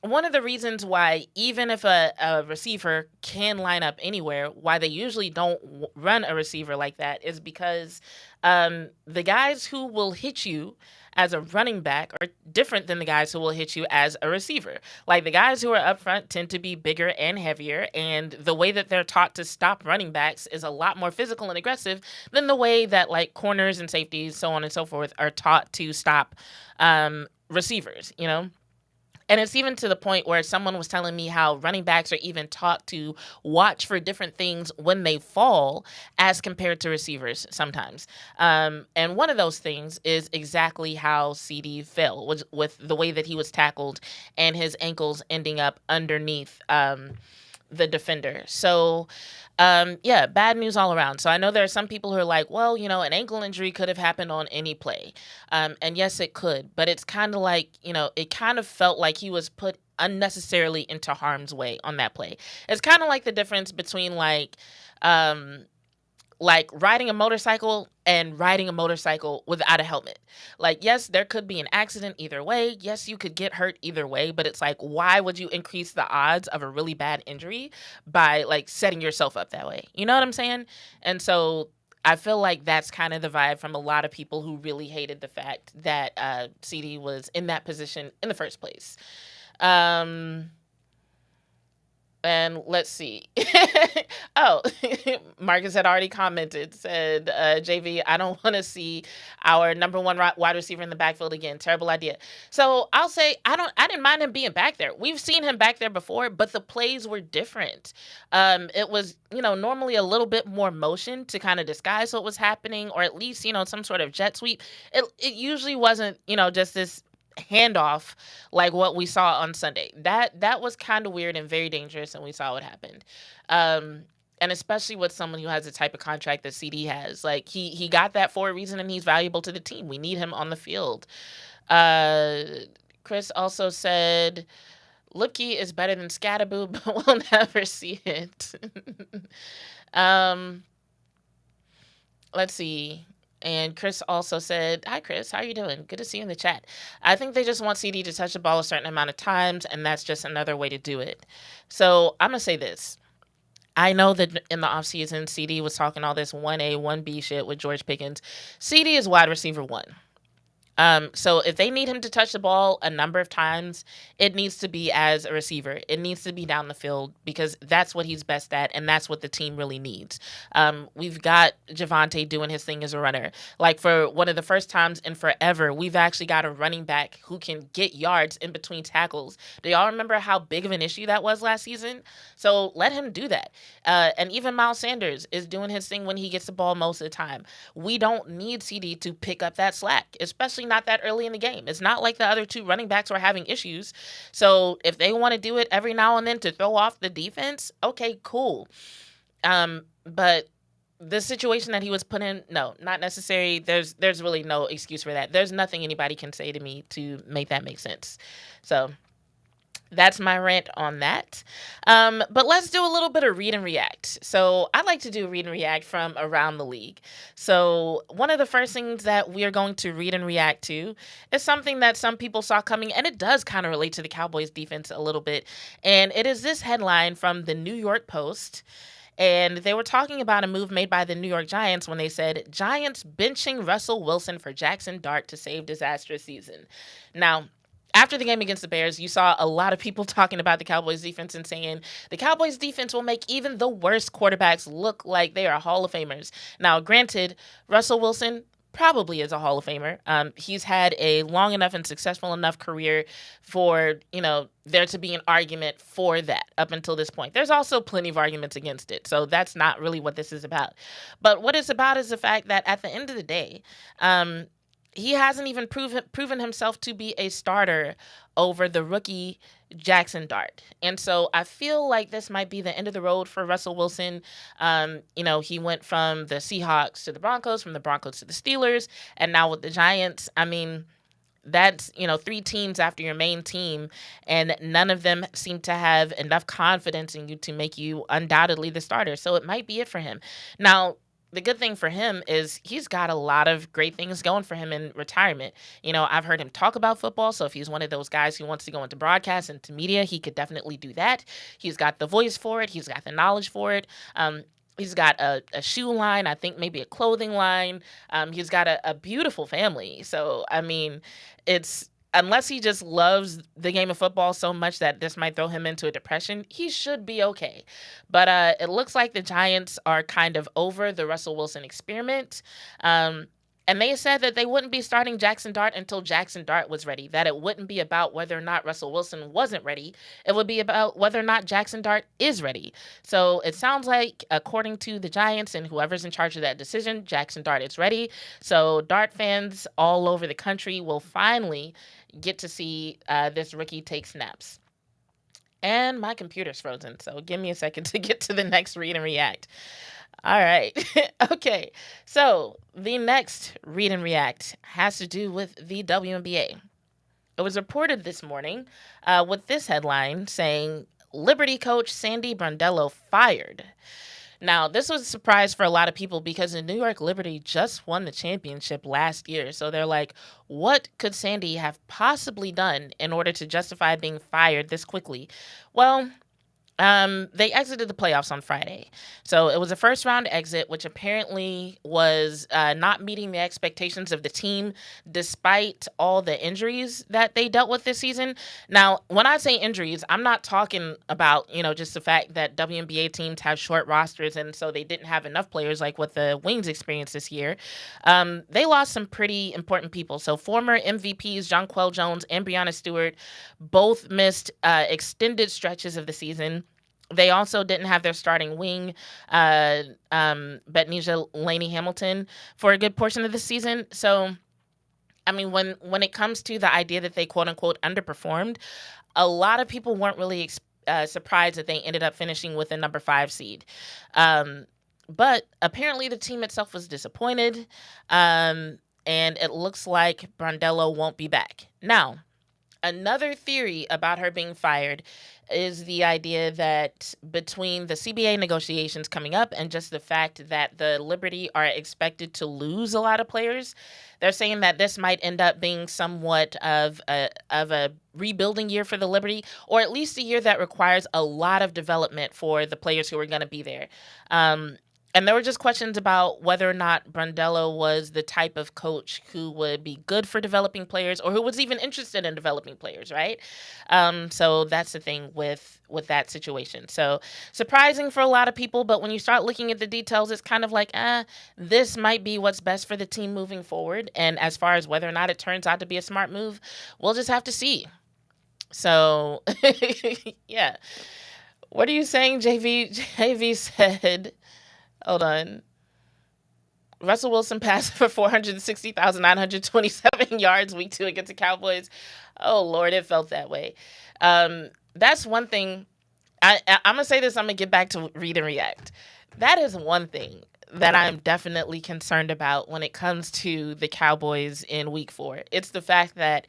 one of the reasons why, even if a receiver can line up anywhere, why they usually don't run a receiver like that is because the guys who will hit you as a running back are different than the guys who will hit you as a receiver. Like the guys who are up front tend to be bigger and heavier, and the way that they're taught to stop running backs is a lot more physical and aggressive than the way that like corners and safeties, so on and so forth, are taught to stop receivers, you know? And it's even to the point where someone was telling me how running backs are even taught to watch for different things when they fall as compared to receivers sometimes. And one of those things is exactly how CD fell, was with the way that he was tackled and his ankles ending up underneath the defender. So, yeah, bad news all around. So I know there are some people who are like, well, you know, an ankle injury could have happened on any play. And yes, it could. But it's kind of like, you know, it kind of felt like he was put unnecessarily into harm's way on that play. It's kind of like the difference between like riding a motorcycle and riding a motorcycle without a helmet. Like, yes, there could be an accident either way. Yes, you could get hurt either way, but it's like, why would you increase the odds of a really bad injury by like setting yourself up that way? You know what I'm saying? And so I feel like that's kind of the vibe from a lot of people who really hated the fact that CD was in that position in the first place. And let's see. Oh, Marcus had already commented, said, JV, I don't want to see our number one wide receiver in the backfield again. Terrible idea. So I'll say I didn't mind him being back there. We've seen him back there before, but the plays were different. It was, you know, normally a little bit more motion to kind of disguise what was happening, or at least, you know, some sort of jet sweep. It usually wasn't, you know, just this handoff like what we saw on Sunday. That was kind of weird and very dangerous, and we saw what happened. And especially with someone who has the type of contract that CD has. Like he got that for a reason, and he's valuable to the team. We need him on the field. Chris also said Lipke is better than Scatterboo, but we'll never see it. Let's see. And Chris also said, hi, Chris. How are you doing? Good to see you in the chat. I think they just want CD to touch the ball a certain amount of times, and that's just another way to do it. So I'm going to say this. I know that in the offseason, CD was talking all this 1A, 1B shit with George Pickens. CD is wide receiver 1. So if they need him to touch the ball a number of times, it needs to be as a receiver. It needs to be down the field because that's what he's best at, and that's what the team really needs. We've got Javonte doing his thing as a runner. Like for one of the first times in forever, we've actually got a running back who can get yards in between tackles. Do y'all remember how big of an issue that was last season? So let him do that. And even Miles Sanders is doing his thing when he gets the ball most of the time. We don't need CD to pick up that slack, especially not that early in the game. It's not like the other two running backs were having issues. So if they want to do it every now and then to throw off the defense, okay, cool. But the situation that he was put in, no, not necessary. There's really no excuse for that. There's nothing anybody can say to me to make that make sense. So that's my rant on that. But let's do a little bit of read and react. So I'd like to do read and react from around the league. So one of the first things that we are going to read and react to is something that some people saw coming, and it does kind of relate to the Cowboys defense a little bit. And it is this headline from the New York Post. And they were talking about a move made by the New York Giants when they said, Giants benching Russell Wilson for Jackson Dart to save disastrous season. Now, after the game against the Bears, you saw a lot of people talking about the Cowboys defense and saying the Cowboys defense will make even the worst quarterbacks look like they are Hall of Famers. Now, granted, Russell Wilson probably is a Hall of Famer. He's had a long enough and successful enough career for, you know, there to be an argument for that up until this point. There's also plenty of arguments against it. So that's not really what this is about. But what it's about is the fact that at the end of the day, he hasn't even proven himself to be a starter over the rookie Jackson Dart. And so I feel like this might be the end of the road for Russell Wilson. You know, he went from the Seahawks to the Broncos, from the Broncos to the Steelers, and now with the Giants. I mean, that's, you know, 3 teams after your main team, and none of them seem to have enough confidence in you to make you undoubtedly the starter. So it might be it for him. Now, the good thing for him is he's got a lot of great things going for him in retirement. I've heard him talk about football, so if he's one of those guys who wants to go into broadcast and to media, he could definitely do that. He's got the voice for it. He's got the knowledge for it. He's got a shoe line, I think maybe a clothing line. He's got a beautiful family. So, I mean, unless he just loves the game of football so much that this might throw him into a depression, he should be okay. But it looks like the Giants are kind of over the Russell Wilson experiment. And they said that they wouldn't be starting Jackson Dart until Jackson Dart was ready, that it wouldn't be about whether or not Russell Wilson wasn't ready. It would be about whether or not Jackson Dart is ready. So it sounds like, according to the Giants and whoever's in charge of that decision, Jackson Dart is ready. So Dart fans all over the country will finally get to see this rookie take snaps. And my computer's frozen, so give me a second to get to the next read and react. All right. Okay. So the next read and react has to do with the WNBA. It was reported this morning with this headline saying, Liberty coach Sandy Brondello fired. Now, this was a surprise for a lot of people because the New York Liberty just won the championship last year. So they're like, what could Sandy have possibly done in order to justify being fired this quickly? Well, they exited the playoffs on Friday. So it was a first round exit, which apparently was not meeting the expectations of the team despite all the injuries that they dealt with this season. Now, when I say injuries, I'm not talking about, just the fact that WNBA teams have short rosters and so they didn't have enough players like what the Wings experienced this year. They lost some pretty important people. So former MVPs Jonquel Jones and Breanna Stewart both missed extended stretches of the season. They also didn't have their starting wing, Betnijah Laney Hamilton, for a good portion of the season. So, I mean, when it comes to the idea that they quote-unquote underperformed, a lot of people weren't really surprised that they ended up finishing with a number 5 seed. But apparently the team itself was disappointed, and it looks like Brondello won't be back. Now, another theory about her being fired is the idea that between the CBA negotiations coming up and just the fact that the Liberty are expected to lose a lot of players, they're saying that this might end up being somewhat of a rebuilding year for the Liberty, or at least a year that requires a lot of development for the players who are going to be there. And there were just questions about whether or not Brondello was the type of coach who would be good for developing players or who was even interested in developing players, right? So that's the thing with that situation. So surprising for a lot of people, but when you start looking at the details, it's kind of like, this might be what's best for the team moving forward. And as far as whether or not it turns out to be a smart move, we'll just have to see. So, yeah. What are you saying, JV? JV said... Hold on. Russell Wilson passed for 460,927 yards week 2 against the Cowboys. Oh, Lord, it felt that way. That's one thing. I'm going to say this. I'm going to get back to read and react. That is one thing that I'm definitely concerned about when it comes to the Cowboys in week 4. It's the fact that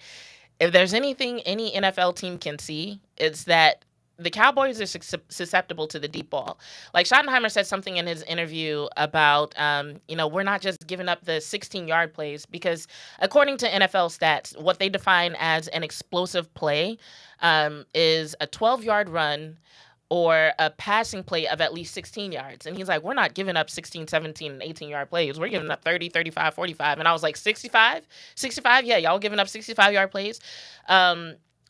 if there's anything any NFL team can see, it's that the Cowboys are susceptible to the deep ball. Like Schottenheimer said something in his interview about, we're not just giving up the 16-yard plays because according to NFL stats, what they define as an explosive play is a 12-yard run or a passing play of at least 16 yards. And he's like, we're not giving up 16, 17, and 18-yard plays. We're giving up 30, 35, 45. And I was like, 65? 65? Yeah, y'all giving up 65-yard plays?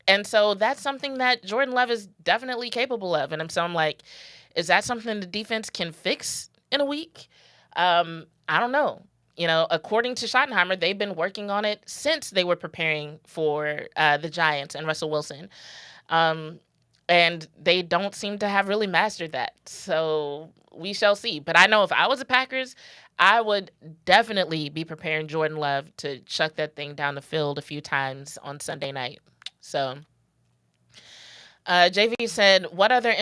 And so that's something that Jordan Love is definitely capable of. And so I'm like, is that something the defense can fix in a week? I don't know. According to Schottenheimer, they've been working on it since they were preparing for the Giants and Russell Wilson. And they don't seem to have really mastered that. So we shall see. But I know if I was the Packers, I would definitely be preparing Jordan Love to chuck that thing down the field a few times on Sunday night. So, JV said, what other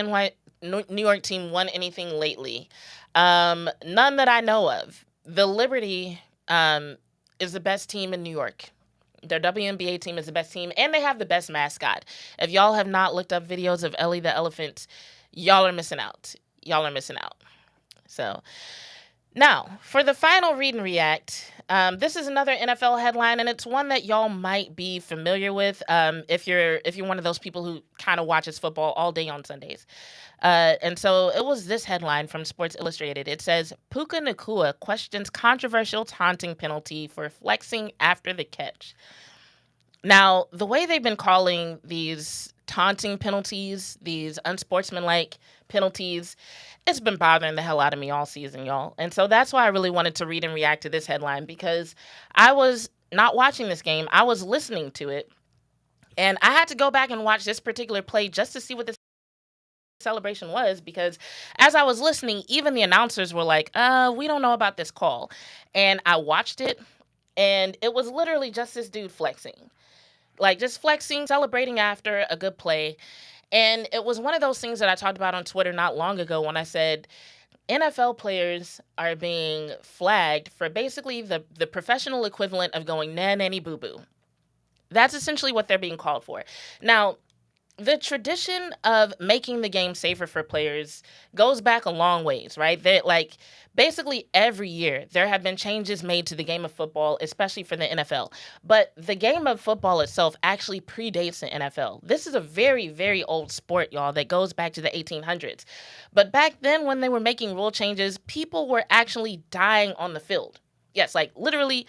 New York team won anything lately? None that I know of. The Liberty is the best team in New York. Their WNBA team is the best team, and they have the best mascot. If y'all have not looked up videos of Ellie the Elephant, y'all are missing out. So, Now, for the final read and react, this is another NFL headline, and it's one that y'all might be familiar with if you're one of those people who kind of watches football all day on Sundays. And so it was this headline from Sports Illustrated. It says, Puka Nacua questions controversial taunting penalty for flexing after the catch. Now, the way they've been calling these taunting penalties, these unsportsmanlike penalties, it's been bothering the hell out of me all season, y'all. And so that's why I really wanted to read and react to this headline, because I was not watching this game. I was listening to it. And I had to go back and watch this particular play just to see what the celebration was, because as I was listening, even the announcers were like, we don't know about this call. And I watched it, and it was literally just this dude flexing. Like, just flexing, celebrating after a good play. And it was one of those things that I talked about on Twitter not long ago when I said NFL players are being flagged for basically the professional equivalent of going nah, nanny, boo boo. That's essentially what they're being called for. Now, the tradition of making the game safer for players goes back a long ways, right? Basically every year there have been changes made to the game of football, especially for the NFL. But the game of football itself actually predates the NFL. This is a very, very old sport, y'all, that goes back to the 1800s. But back then, when they were making rule changes, people were actually dying on the field. Yes, like literally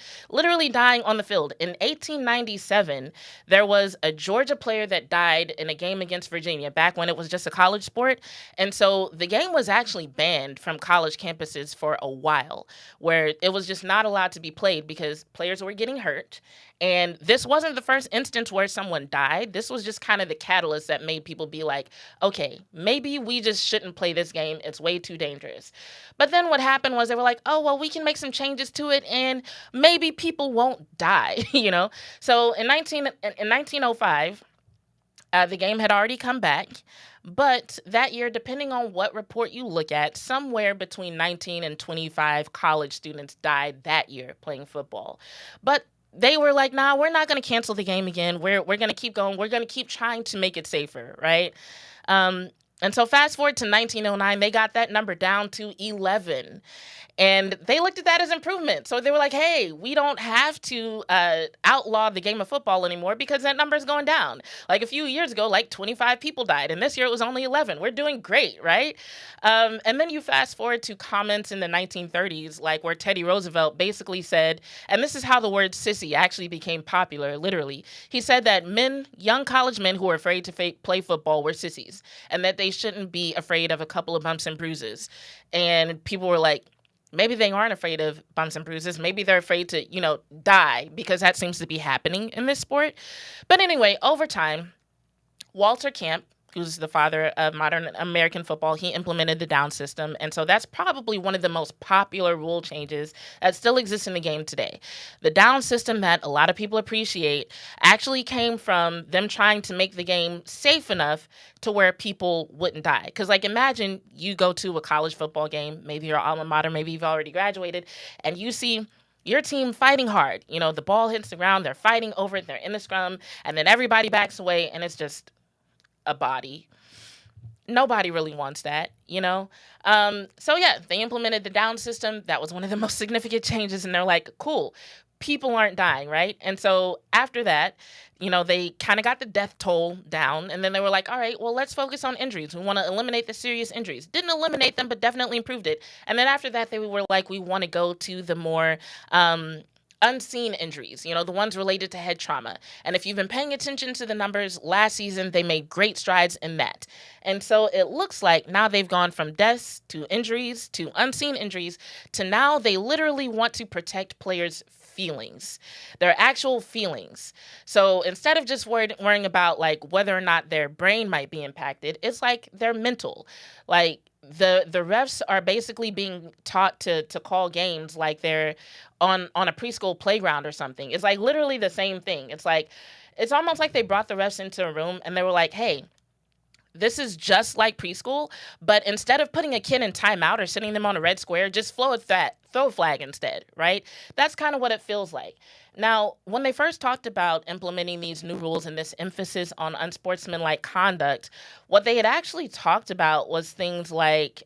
dying on the field. In 1897, there was a Georgia player that died in a game against Virginia back when it was just a college sport. And so the game was actually banned from college campuses for a while, where it was just not allowed to be played because players were getting hurt. And this wasn't the first instance where someone died. This was just kind of the catalyst that made people be like, okay, maybe we just shouldn't play this game. It's way too dangerous. But then what happened was they were like, oh, well, we can make some changes to it and maybe people won't die, you know? So in 1905, the game had already come back. But that year, depending on what report you look at, somewhere between 19 and 25 college students died that year playing football. But they were like, nah, we're not going to cancel the game again. We're going to keep going. We're going to keep trying to make it safer, right? And so fast forward to 1909, they got that number down to 11. And they looked at that as improvement. So they were like, hey, we don't have to outlaw the game of football anymore because that number is going down. Like a few years ago, like 25 people died. And this year it was only 11. We're doing great, right? And then you fast forward to comments in the 1930s, like where Teddy Roosevelt basically said, and this is how the word sissy actually became popular, literally. He said that young college men who were afraid to play football were sissies, and that they shouldn't be afraid of a couple of bumps and bruises. And people were like, maybe they aren't afraid of bumps and bruises. Maybe they're afraid to, die, because that seems to be happening in this sport. But anyway, over time, Walter Camp, who's the father of modern American football, he implemented the down system. And so that's probably one of the most popular rule changes that still exists in the game today. The down system that a lot of people appreciate actually came from them trying to make the game safe enough to where people wouldn't die. Because, like, imagine you go to a college football game, maybe your alma mater, maybe you've already graduated, and you see your team fighting hard. The ball hits the ground, they're fighting over it, they're in the scrum, and then everybody backs away, and it's just a body. Nobody really wants that, So yeah, they implemented the down system. That was one of the most significant changes, and they're like, cool, people aren't dying, right? And so after that, they kind of got the death toll down, and then they were like, all right, well, let's focus on injuries. We want to eliminate the serious injuries. Didn't eliminate them, but definitely improved it. And then after that, they were like, we want to go to the more unseen injuries, the ones related to head trauma. And if you've been paying attention to the numbers last season, they made great strides in that. And so it looks like now they've gone from deaths to injuries to unseen injuries to now they literally want to protect players' feelings, their actual feelings. So instead of just worrying about like whether or not their brain might be impacted, it's like their mental. Like the refs are basically being taught to call games like they're on a preschool playground or something. It's like literally the same thing. It's like, it's almost like they brought the refs into a room and they were like, hey, this is just like preschool, but instead of putting a kid in timeout or sitting them on a red square, just throw a flag instead, right? That's kind of what it feels like. Now, when they first talked about implementing these new rules and this emphasis on unsportsmanlike conduct, what they had actually talked about was things like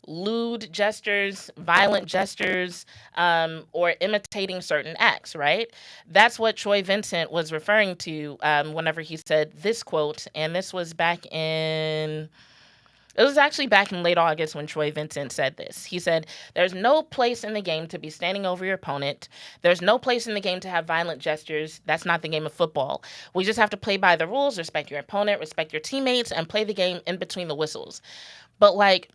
lewd gestures, violent gestures, or imitating certain acts, right? That's what Troy Vincent was referring to whenever he said this quote. And this was it was actually back in late August when Troy Vincent said this. He said, "There's no place in the game to be standing over your opponent. There's no place in the game to have violent gestures. That's not the game of football. We just have to play by the rules, respect your opponent, respect your teammates, and play the game in between the whistles." But like,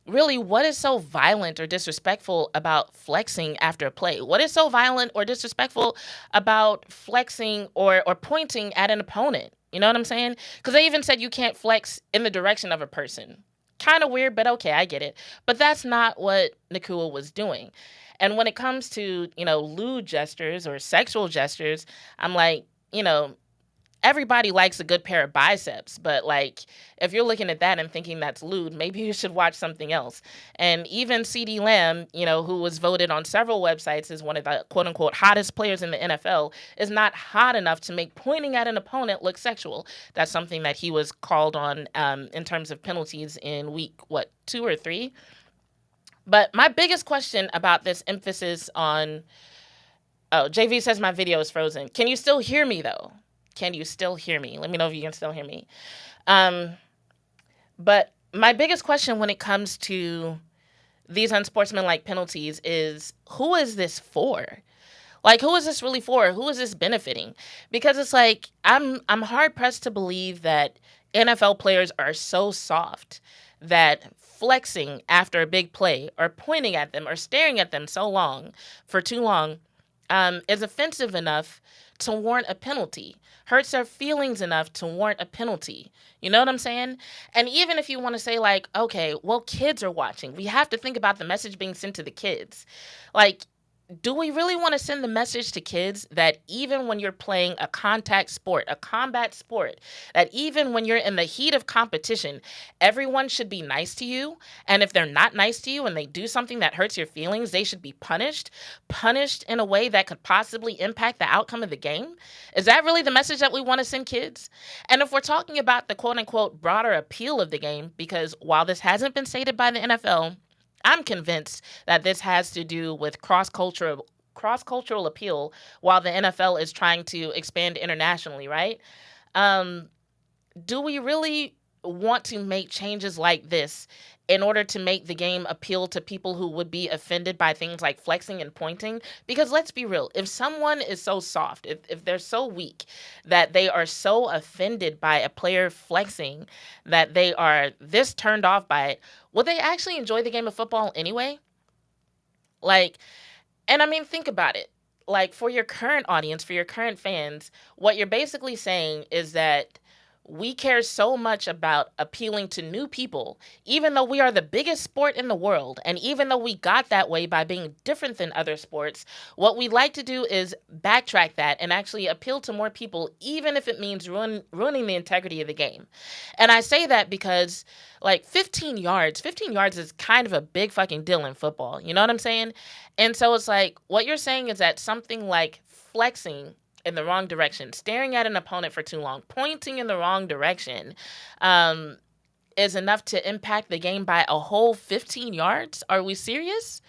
really, what is so violent or disrespectful about flexing after a play? What is so violent or disrespectful about flexing or pointing at an opponent? You know what I'm saying? Because they even said you can't flex in the direction of a person. Kind of weird, but okay, I get it. But that's not what Nakua was doing. And when it comes to, lewd gestures or sexual gestures, I'm like, everybody likes a good pair of biceps, but like, if you're looking at that and thinking that's lewd, maybe you should watch something else. And even CeeDee Lamb, who was voted on several websites as one of the quote unquote hottest players in the NFL, is not hot enough to make pointing at an opponent look sexual. That's something that he was called on in terms of penalties in week, 2 or 3? But my biggest question about this emphasis on, JV says my video is frozen. Can you still hear me though? Can you still hear me? Let me know if you can still hear me. But my biggest question when it comes to these unsportsmanlike penalties is, who is this for? Like, who is this really for? Who is this benefiting? Because it's like, I'm hard pressed to believe that NFL players are so soft that flexing after a big play or pointing at them or staring at them for too long is offensive enough to warrant a penalty, hurts their feelings enough to warrant a penalty. You know what I'm saying? And even if you want to say like, okay, well, kids are watching. We have to think about the message being sent to the kids. Like, do we really want to send the message to kids that even when you're playing a contact sport, a combat sport, that even when you're in the heat of competition, everyone should be nice to you? And if they're not nice to you and they do something that hurts your feelings, they should be punished in a way that could possibly impact the outcome of the game? Is that really the message that we want to send kids? And if we're talking about the quote unquote broader appeal of the game, because while this hasn't been stated by the NFL, I'm convinced that this has to do with cross-cultural appeal while the NFL is trying to expand internationally, right? Do we really want to make changes like this in order to make the game appeal to people who would be offended by things like flexing and pointing? Because let's be real, if someone is so soft, if they're so weak that they are so offended by a player flexing that they are this turned off by it, will they actually enjoy the game of football anyway? Like, and I mean, think about it. Like, for your current audience, for your current fans, what you're basically saying is that we care so much about appealing to new people, even though we are the biggest sport in the world. And even though we got that way by being different than other sports, what we like to do is backtrack that and actually appeal to more people, even if it means ruining the integrity of the game. And I say that because, like, 15 yards is kind of a big fucking deal in football. You know what I'm saying? And so it's like, what you're saying is that something like flexing in the wrong direction, staring at an opponent for too long, pointing in the wrong direction, is enough to impact the game by a whole 15 yards? Are we serious?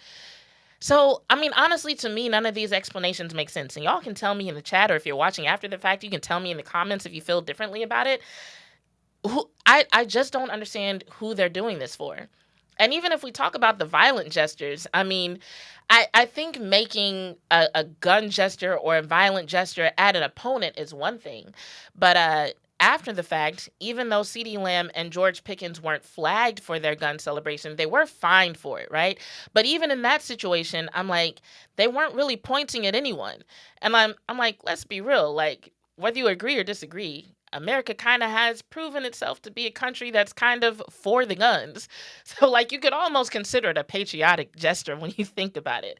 So, I mean, honestly, to me, none of these explanations make sense. And y'all can tell me in the chat, or if you're watching after the fact, you can tell me in the comments if you feel differently about it. I just don't understand who they're doing this for. And even if we talk about the violent gestures, I mean, I think making a gun gesture or a violent gesture at an opponent is one thing. But after the fact, even though CeeDee Lamb and George Pickens weren't flagged for their gun celebration, they were fined for it, right? But even in that situation, I'm like, they weren't really pointing at anyone. And I'm like, let's be real. Like, whether you agree or disagree, America kind of has proven itself to be a country that's kind of for the guns. So, like, you could almost consider it a patriotic gesture when you think about it.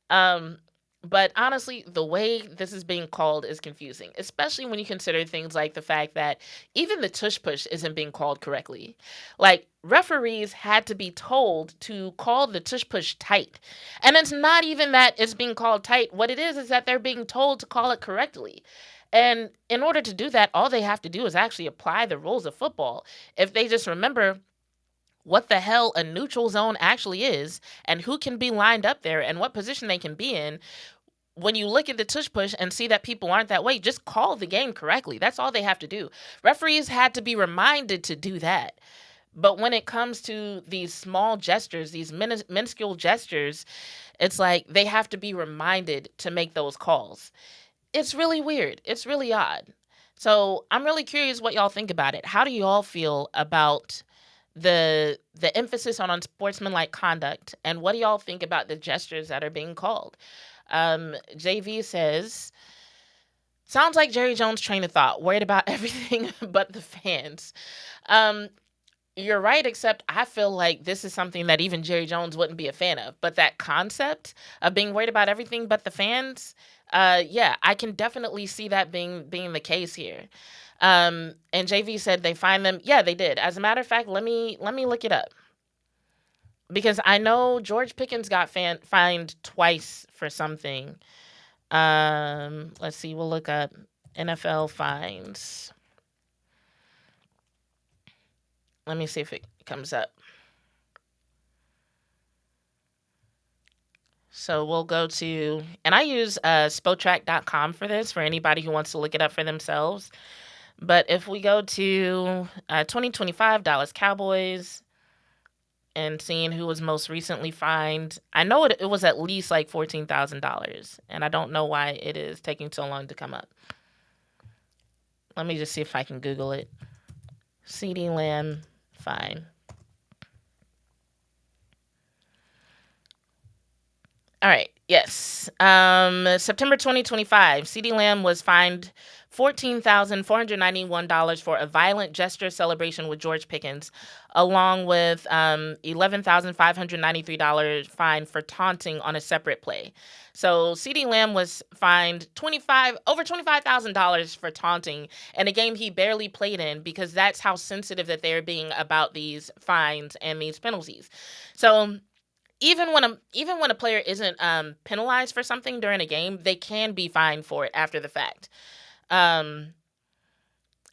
But honestly, the way this is being called is confusing, especially when you consider things like the fact that even the tush push isn't being called correctly. Like, referees had to be told to call the tush push tight. And it's not even that it's being called tight. What it is that they're being told to call it correctly. And in order to do that, all they have to do is actually apply the rules of football. If they just remember what the hell a neutral zone actually is and who can be lined up there and what position they can be in, when you look at the tush push and see that people aren't that way, just call the game correctly. That's all they have to do. Referees had to be reminded to do that. But when it comes to these small gestures, these minuscule gestures, it's like they have to be reminded to make those calls. It's really weird. It's really odd. So I'm really curious what y'all think about it. How do y'all feel about the emphasis on unsportsmanlike conduct, and what do y'all think about the gestures that are being called? JV says, sounds like Jerry Jones' train of thought, worried about everything but the fans. You're right, except I feel like this is something that even Jerry Jones wouldn't be a fan of. But that concept of being worried about everything but the fans, yeah, I can definitely see that being the case here. And JV said they fined them. Yeah, they did. As a matter of fact, let me look it up. Because I know George Pickens got fined twice for something. Let's see. We'll look up NFL fines. Let me see if it comes up. So we'll go to, and I use spotrac.com for this, for anybody who wants to look it up for themselves. But if we go to 2025 Dallas Cowboys and seeing who was most recently fined, I know it was at least like $14,000, and I don't know why it is taking so long to come up. Let me just see if I can Google it. CeeDee Lamb fine. All right. Yes. September 2025, CeeDee Lamb was fined $14,491 for a violent gesture celebration with George Pickens, along with $11,593 fine for taunting on a separate play. So CeeDee Lamb was fined over $25,000 for taunting in a game he barely played in, because that's how sensitive that they're being about these fines and these penalties. So even when a player isn't penalized for something during a game, they can be fined for it after the fact.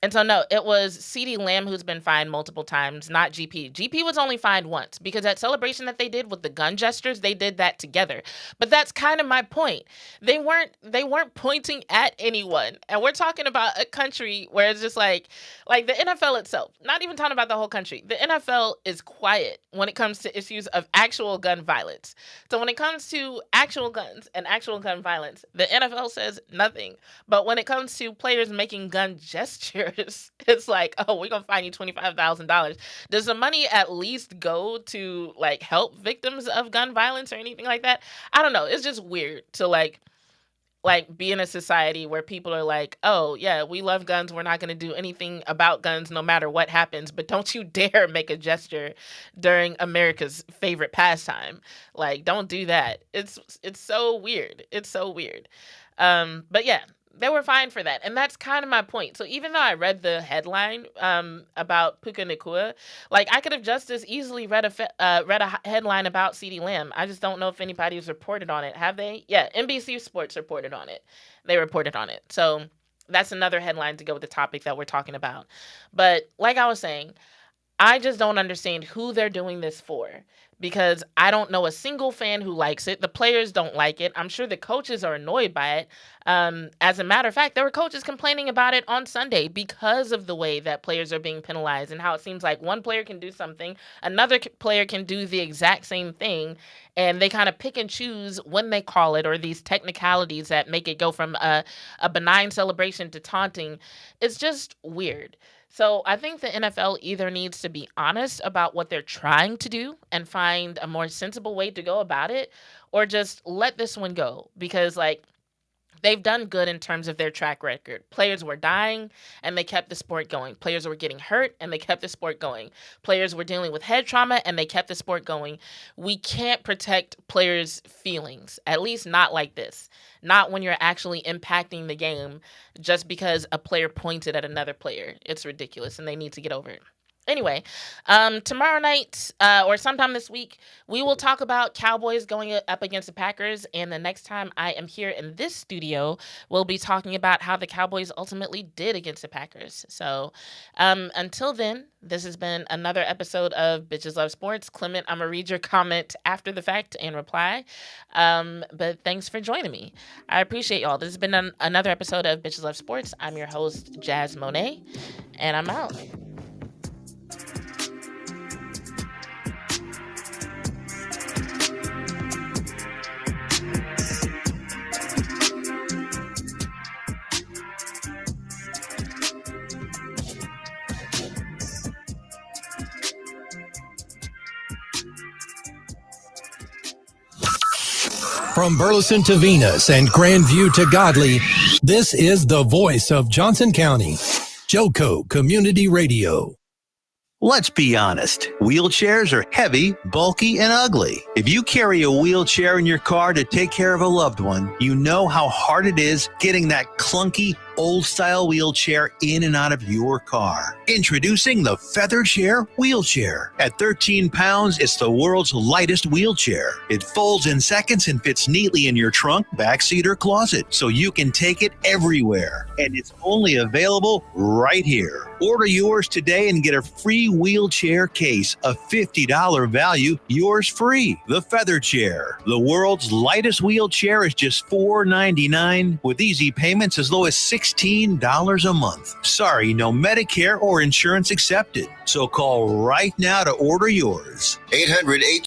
And so, no, it was CeeDee Lamb who's been fined multiple times, not GP. GP was only fined once, because that celebration that they did with the gun gestures, they did that together. But that's kind of my point. They weren't pointing at anyone. And we're talking about a country where it's just like the NFL itself, not even talking about the whole country. The NFL is quiet when it comes to issues of actual gun violence. So when it comes to actual guns and actual gun violence, the NFL says nothing. But when it comes to players making gun gestures, it's like, oh, we're going to fine you $25,000. Does the money at least go to like help victims of gun violence or anything like that? I don't know. It's just weird to like be in a society where people are like, oh, yeah, we love guns. We're not going to do anything about guns no matter what happens. But don't you dare make a gesture during America's favorite pastime. Like, don't do that. It's so weird. It's so weird. But yeah, they were fined for that. And that's kind of my point. So even though I read the headline about Puka Nacua, like I could have just as easily read a headline about CeeDee Lamb. I just don't know if anybody's reported on it. Have they? Yeah, NBC Sports reported on it. They reported on it. So that's another headline to go with the topic that we're talking about. But like I was saying, I just don't understand who they're doing this for, because I don't know a single fan who likes it. The players don't like it. I'm sure the coaches are annoyed by it. As a matter of fact, there were coaches complaining about it on Sunday because of the way that players are being penalized and how it seems like one player can do something, another player can do the exact same thing, and they kind of pick and choose when they call it, or these technicalities that make it go from a benign celebration to taunting. It's just weird. So I think the NFL either needs to be honest about what they're trying to do and find a more sensible way to go about it, or just let this one go, because like they've done good in terms of their track record. Players were dying and they kept the sport going. Players were getting hurt and they kept the sport going. Players were dealing with head trauma and they kept the sport going. We can't protect players' feelings, at least not like this. Not when you're actually impacting the game just because a player pointed at another player. It's ridiculous and they need to get over it. Anyway, tomorrow night or sometime this week, we will talk about Cowboys going up against the Packers. And the next time I am here in this studio, we'll be talking about how the Cowboys ultimately did against the Packers. So until then, this has been another episode of Bitches Love Sports. Clement, I'm going to read your comment after the fact and reply. But thanks for joining me. I appreciate y'all. This has been another episode of Bitches Love Sports. I'm your host, Jazz Monet, and I'm out. From Burleson to Venus and Grandview to Godley, this is the voice of Johnson County, Joco Community Radio. Let's be honest, wheelchairs are heavy, bulky, and ugly. If you carry a wheelchair in your car to take care of a loved one, you know how hard it is getting that clunky, old-style wheelchair in and out of your car. Introducing the Feather Chair Wheelchair. At 13 pounds, it's the world's lightest wheelchair. It folds in seconds and fits neatly in your trunk, backseat, or closet, so you can take it everywhere. And it's only available right here. Order yours today and get a free wheelchair case, a $50 value, yours free. The Feather Chair. The world's lightest wheelchair is just $4.99 with easy payments as low as $16 a month. Sorry, no Medicare or insurance accepted. So call right now to order yours. 800